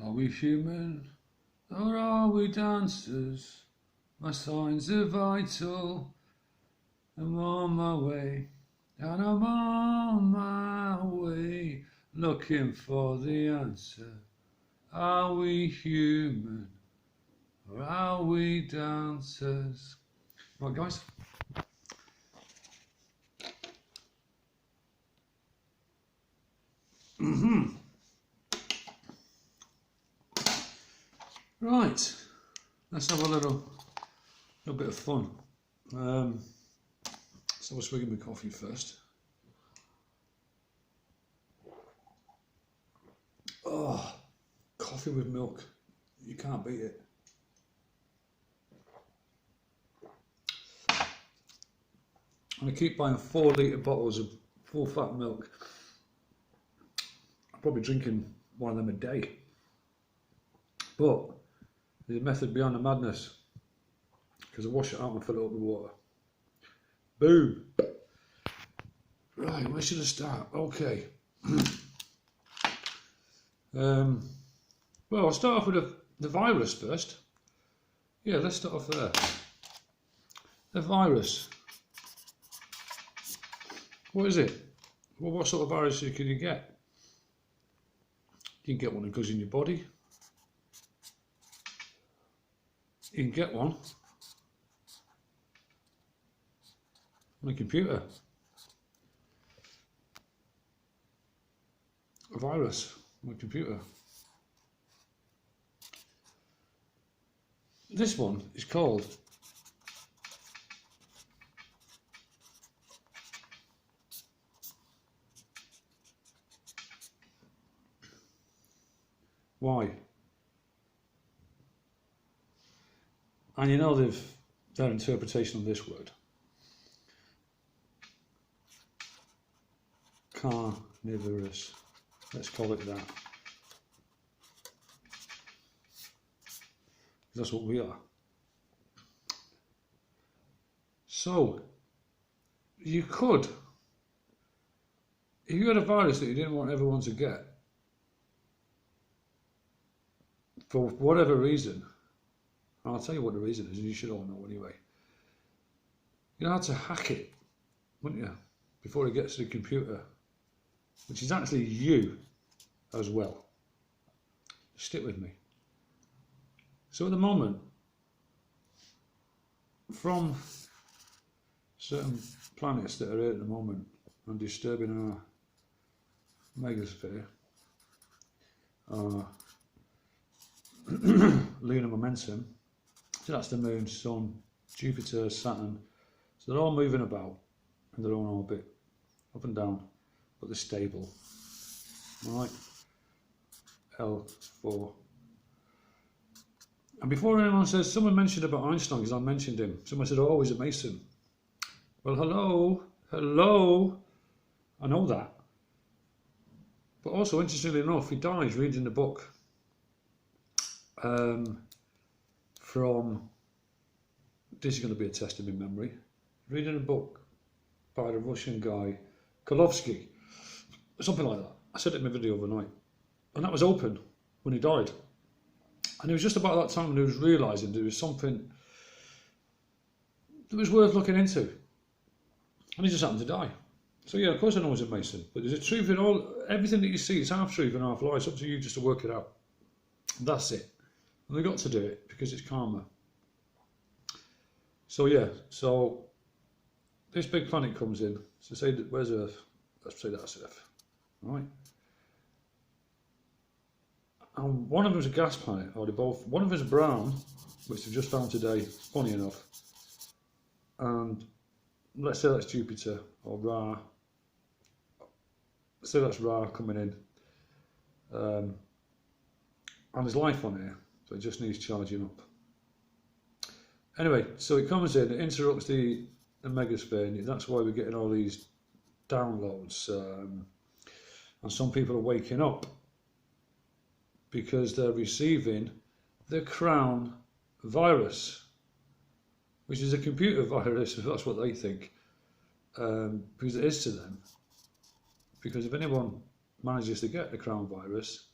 Are we human or are we dancers? My signs are vital. I'm on my way, and I'm on my way, looking for the answer. Are we human or are we dancers? Right, guys. Right, let's have a little bit of fun. So we'll swig my coffee first. Oh, coffee with milk, you can't beat it. And I keep buying 4 litre bottles of full fat milk. I'm probably drinking one of them a day. But there's a method beyond the madness, because I wash it out and fill it up with water. Boom! Right, where should I start? Okay. Well, I'll start off with the virus first. Yeah, let's start off there. The virus. What is it? Well, what sort of virus can you get? You can get one that goes in your body. You can get one on a computer. A virus on a computer. This one is called why? And you know their interpretation of this word. Carnivorous. Let's call it that. That's what we are. So, you could, if you had a virus that you didn't want everyone to get, for whatever reason, and I'll tell you what the reason is, and you should all know anyway. You had to hack it, wouldn't you, before it gets to the computer, which is actually you as well. Stick with me. So at the moment, from certain planets that are here at the moment and disturbing our megasphere, lunar momentum, so that's the Moon, Sun, Jupiter, Saturn, so they're all moving about in their own orbit, up and down, but they're stable. Alright, L4. And before anyone says, someone mentioned about Einstein, because I mentioned him, someone said, oh, he's a Mason. Well, hello, I know that. But also, interestingly enough, he died reading the book from, this is going to be a test of my memory, reading a book by the Russian guy, Kolovsky, something like that. I said it in my video overnight. And that was open when he died. And it was just about that time when he was realising there was something that was worth looking into. And he just happened to die. So yeah, of course I know he's a Mason. But there's a truth in everything that you see, it's half truth and half lie. It's up to you just to work it out. That's it. And they've got to do it because it's karma. So yeah, so this big planet comes in. So say, where's Earth? Let's say that's Earth. All right. And one of them is a gas planet, or they both. One of them is brown, which they've just found today, funny enough. And let's say that's Jupiter, or Ra. Let's say that's Ra coming in. And there's life on here, so it just needs charging up. Anyway, so it comes in, it interrupts the megasphere, and that's why we're getting all these downloads. And some people are waking up because they're receiving the Crown virus, which is a computer virus, if that's what they think, because it is to them. Because if anyone manages to get the Crown virus,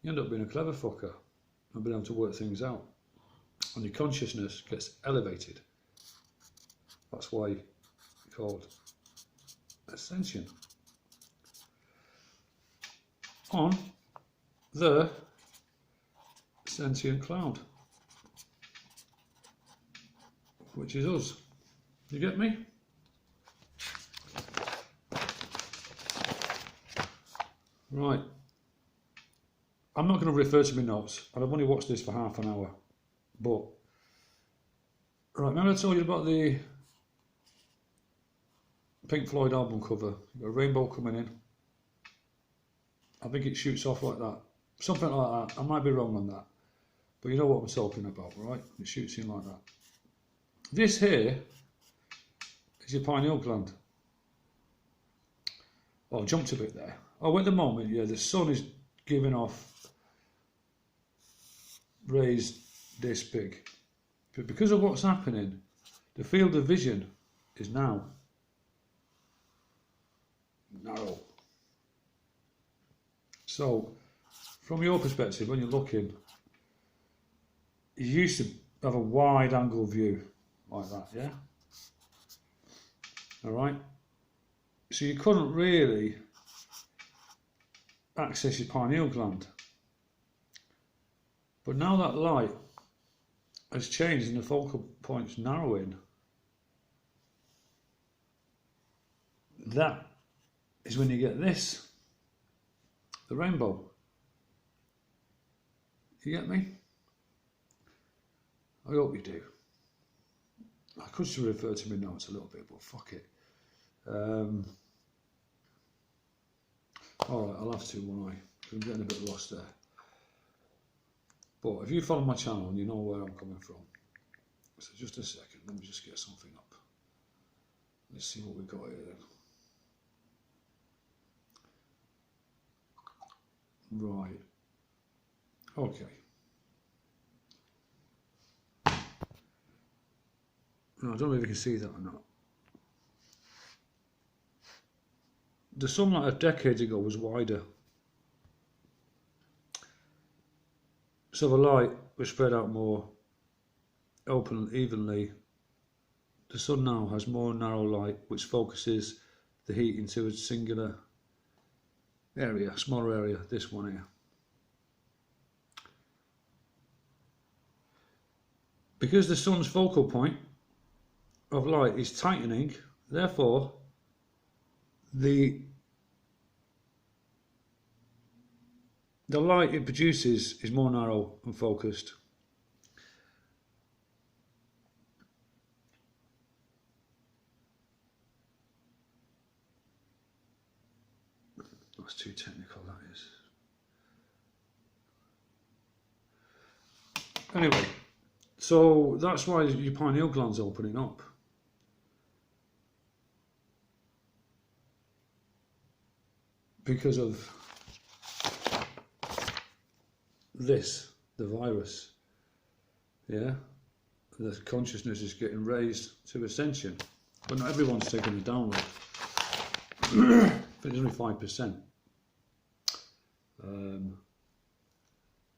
you end up being a clever fucker and being able to work things out. And your consciousness gets elevated. That's why it's called ascension. On the sentient cloud, which is us. You get me? Right. I'm not going to refer to my notes, and I've only watched this for half an hour. But, right, remember I told you about the Pink Floyd album cover? You've got a rainbow coming in. I think it shoots off like that. Something like that. I might be wrong on that. But you know what I'm talking about, right? It shoots in like that. This here is your pineal gland. Oh, I jumped a bit there. Oh, at the moment, yeah, the sun is giving off rays this big. But because of what's happening, the field of vision is now narrow. So, from your perspective, when you're looking, you used to have a wide angle view like that, yeah? Alright? So you couldn't really access your pineal gland. But now that light has changed and the focal point's narrowing, that is when you get this, the rainbow. You get me? I hope you do. I could still refer to my notes a little bit, but fuck it. Alright, I'll have to, won't I? I'm getting a bit lost there. But if you follow my channel, you know where I'm coming from. So just a second, let me just get something up. Let's see what we've got here then. Right. Okay. No, I don't know if you can see that or not. The sunlight of decades ago was wider. So the light was spread out more open evenly. The sun now has more narrow light which focuses the heat into a singular area, smaller area, this one here. Because the sun's focal point of light is tightening, therefore the light it produces is more narrow and focused. That's too technical, that is. Anyway, so that's why your pineal gland's opening up. Because of this, the virus, yeah, the consciousness is getting raised to ascension, but not everyone's taking the downward. But it's only 5%.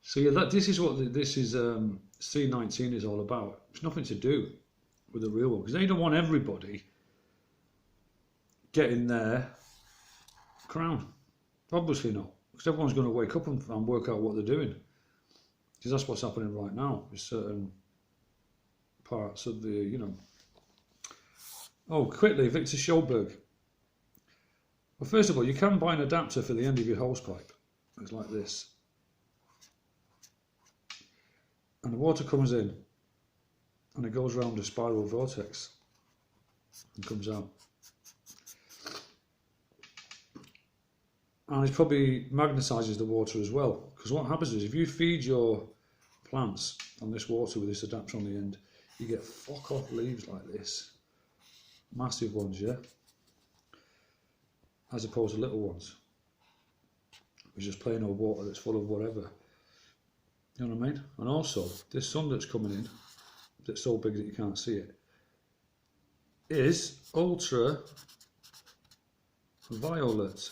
So yeah, this is what this is. C19 is all about. It's nothing to do with the real one because they don't want everybody getting their crown. Obviously not, because everyone's going to wake up and work out what they're doing. Because that's what's happening right now with certain parts of the, you know. Oh, quickly, Victor Schulberg. Well, first of all, you can buy an adapter for the end of your hose pipe. It's like this. And the water comes in and it goes around a spiral vortex and comes out. And it probably magnetises the water as well, because what happens is if you feed your plants on this water with this adapter on the end, you get fuck off leaves like this, massive ones, yeah, as opposed to little ones, which is just plain old water that's full of whatever. You know what I mean? And also, this sun that's coming in, that's so big that you can't see it, is ultra violet.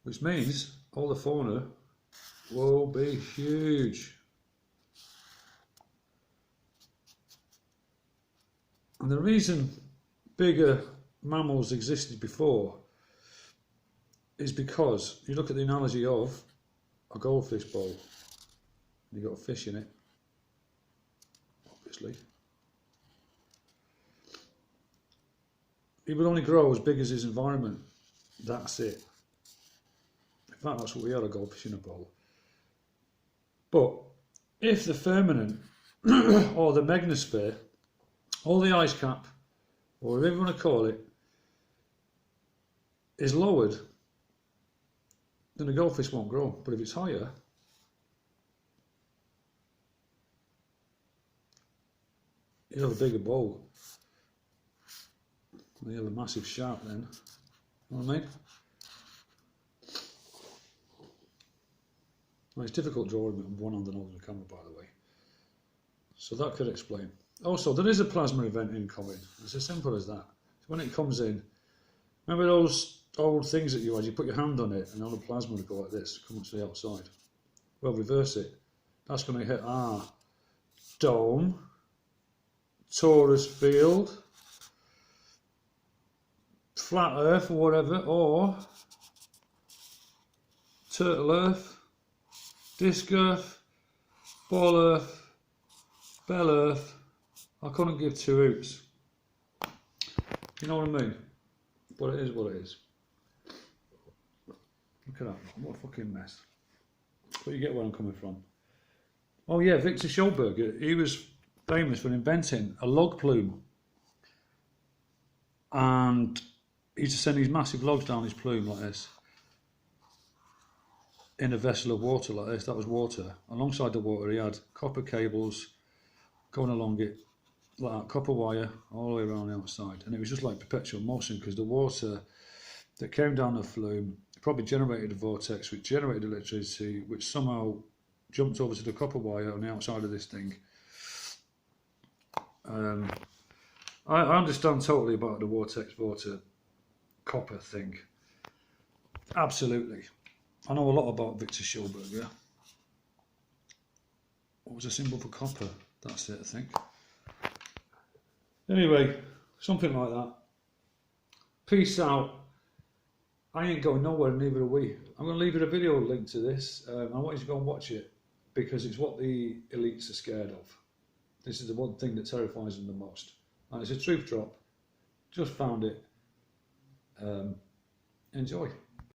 which means all the fauna will be huge. And the reason bigger mammals existed before is because you look at the analogy of a goldfish bowl. You've got a fish in it, obviously. He would only grow as big as his environment. That's it. In fact, that's what we are, a goldfish in a bowl. But if the firmament or the meganosphere or the ice cap, or whatever you want to call it, is lowered, then a goldfish won't grow. But if it's higher, you'll have a bigger bowl. You'll have a massive shark then. You know what I mean? Well, it's difficult drawing with one hand and holding the camera, by the way. So that could explain. Also, there is a plasma event incoming. It's as simple as that. When it comes in, remember those old things that you had? You put your hand on it and all the plasma would go like this, come to the outside. Well, reverse it. That's going to hit our dome, torus field, flat earth or whatever, or turtle earth, disc earth, ball earth, bell earth. I couldn't give two hoots. You know what I mean? But it is what it is. Look at that, what a fucking mess. But you get where I'm coming from. Oh yeah, Victor Schulberg, he was famous for inventing a log plume. And he used to send these massive logs down his plume like this. In a vessel of water like this, that was water. Alongside the water he had copper cables going along it, like that, copper wire all the way around the outside. And it was just like perpetual motion because the water that came down the flume probably generated a vortex which generated electricity which somehow jumped over to the copper wire on the outside of this thing. I understand totally about the vortex water copper thing. Absolutely. I know a lot about Victor Schulberg, yeah. What was a symbol for copper? That's it, I think. Anyway, something like that. Peace out. I ain't going nowhere, neither are we. I'm going to leave you a video link to this. I want you to go and watch it because it's what the elites are scared of. This is the one thing that terrifies them the most. And it's a truth drop. Just found it. Enjoy.